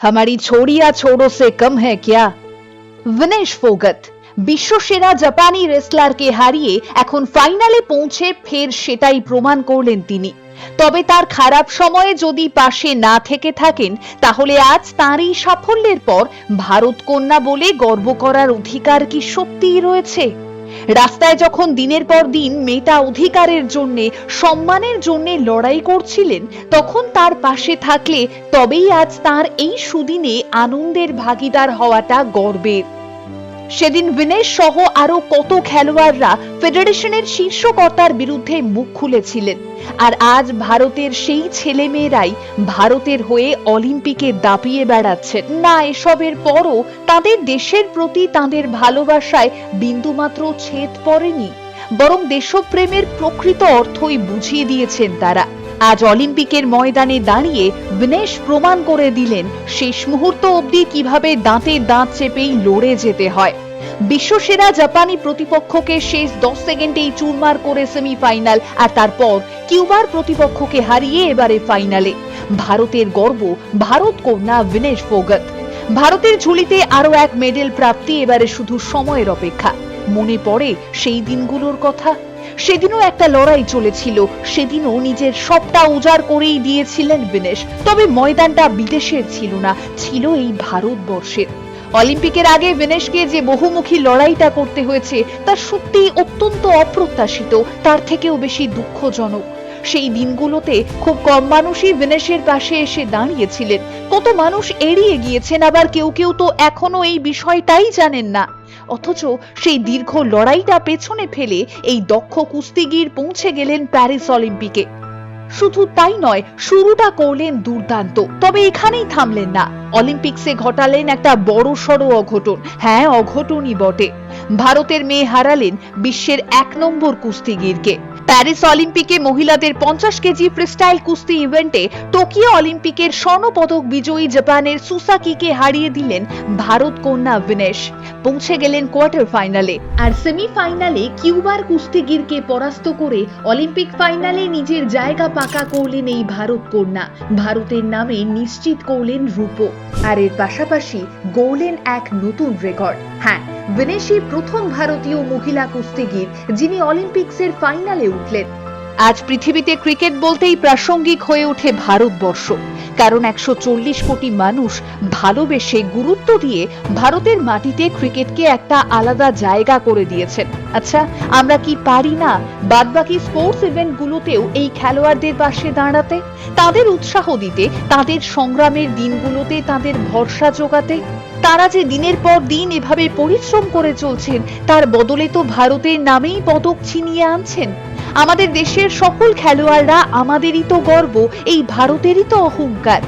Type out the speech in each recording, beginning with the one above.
हमारी छोड़िया छोड़ो से कम है क्या। विनेश फोगत বিশ্বসেরা জাপানি রেসলারকে হারিয়ে এখন ফাইনালে পৌঁছে ফের সেটাই প্রমাণ করলেন তিনি। তবে তার খারাপ সময়ে যদি পাশে না থেকে থাকেন তাহলে আজ তাঁরই সাফল্যের পর ভারত কন্যা বলে গর্ব করার অধিকার কি সত্যিই রয়েছে? রাস্তায় যখন দিনের পর দিন মেয়েটা অধিকারের জন্য সম্মানের জন্য লড়াই করছিলেন তখন তার পাশে থাকলে তবেই আজ তার এই সুদিনে আনন্দের ভাগিদার হওয়াটা গর্বের। সেদিন বিনেশ সহ আরো কত খেলোয়াড়রা ফেডারেশনের শীর্ষ কর্তার বিরুদ্ধে মুখ খুলেছিলেন, আর আজ ভারতের সেই ছেলেমেয়েরাই ভারতের হয়ে অলিম্পিকে দাপিয়ে বেড়াচ্ছেন। না, এসবের পরও তাদের দেশের প্রতি তাদের ভালোবাসায় বিন্দুমাত্র ছেদ পড়েনি, বরং দেশপ্রেমের প্রকৃত অর্থই বুঝিয়ে দিয়েছেন তারা। আজ অলিম্পিকের ময়দানে দাঁড়িয়ে বিনেশ প্রমাণ করে দিলেন শেষ মুহূর্ত অবধি কিভাবে দাঁতে দাঁত চেপেই লড়ে যেতে হয়। বিশ্বসেরা জাপানি প্রতিপক্ষকে শেষ 10 সেকেন্ডেই চুরমার করে সেমিফাইনাল, আর তারপর কিউবার প্রতিপক্ষকে হারিয়ে এবারে ফাইনালে। ভারতের গর্ব, ভারত কন্যা বিনেশ ফোগত। ভারতের ঝুলিতে আরো এক মেডেল প্রাপ্তি এবারে শুধু সময়ের অপেক্ষা। মনে পড়ে সেই দিনগুলোর কথা। সেদিনও একটা লড়াই চলেছিল, সেদিনও নিজের সবটা উজাড় করেই দিয়েছিলেন বিনেশ। তবে ময়দানটা বিদেশের ছিল না, ছিল এই ভারতবর্ষের। অলিম্পিকের আগে বিনেশকে যে বহুমুখী লড়াইটা করতে হয়েছে তা সত্যিই অত্যন্ত অপ্রত্যাশিত, তার থেকেও বেশি দুঃখজনক। সেই দিনগুলোতে খুব কম মানুষই বিনেশের পাশে এসে দাঁড়িয়েছিলেন। কত মানুষ এড়িয়ে গিয়েছেন, আবার কেউ কেউ তো এখনো এই বিষয়টাই জানেন না। অথচ সেই দীর্ঘ লড়াইটা পেছনে ফেলে এই দক্ষ কুস্তিগির পৌঁছে গেলেন প্যারিস অলিম্পিকে। শুধু তাই নয়, শুরুটা করলেন দুর্দান্ত। তবে এখানেই থামলেন না, অলিম্পিক্সে ঘটালেন একটা বড়সড় অঘটন। হ্যাঁ, অঘটনই বটে। ভারতের মেয়ে হারালেন বিশ্বের 1 নম্বর কুস্তিগিরকে। প্যারিস অলিম্পিকে মহিলাদের 50 কেজি ফ্রিস্টাইল কুস্তি ইভেন্টে টোকিও অলিম্পিকের স্বর্ণপদক বিজয়ী জাপানের সুসাকিকে হারিয়ে দিলেন ভারত কন্যা বিনেশ। পৌঁছে গেলেন কোয়ার্টার ফাইনালে, আর সেমিফাইনালে কিউবার কুস্তিগিরকে পরাস্ত করে অলিম্পিক ফাইনালে নিজের জায়গা পাকা করলেন এই ভারত কন্যা। ভারতের নামে নিশ্চিত করলেন রূপো, আর এর পাশাপাশি গড়লেন এক নতুন রেকর্ড। হ্যাঁ, বিনেশই প্রথম ভারতীয় মহিলা কুস্তিগির যিনি অলিম্পিক্সের ফাইনালে উঠলেন। আজ পৃথিবীতে ক্রিকেট বলতেই প্রাসঙ্গিক হয়ে ওঠে ভারতবর্ষ, কারণ 140 কোটি মানুষ ভালোবেসে গুরুত্ব দিয়ে ভারতের মাটিতে ক্রিকেটকে একটা আলাদা জায়গা করে দিয়েছেন। আচ্ছা, আমরা কি পারি না বাদবাকি স্পোর্টস ইভেন্টগুলোতেও এই খেলোয়াড়দের পাশে দাঁড়াতে, তাদের উৎসাহ দিতে, তাদের সংগ্রামের দিনগুলোতে তাদের ভরসা জোগাতে? তারা যে দিনের পর দিন এভাবে পরিশ্রম করে চলছেন, তার বদলে তো ভারতের নামেই পদক ছিনিয়ে আনছেন। আমাদের দেশের সকল খেলোয়াড়রা আমাদেরই তো গর্ব, এই ভারতেরই তো অহংকার।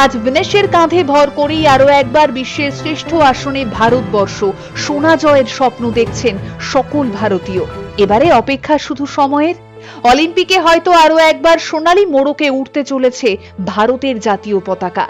আজ বিনেশের কাঁধে ভর করেই আরো একবার বিশ্বের শ্রেষ্ঠ আসনে ভারতবর্ষ সোনা জয়ের স্বপ্ন দেখছেন সকল ভারতীয়। এবারে অপেক্ষা শুধু সময়ের। অলিম্পিকে হয়তো আরো একবার সোনালী মোড়কে উঠতে চলেছে ভারতের জাতীয় পতাকা।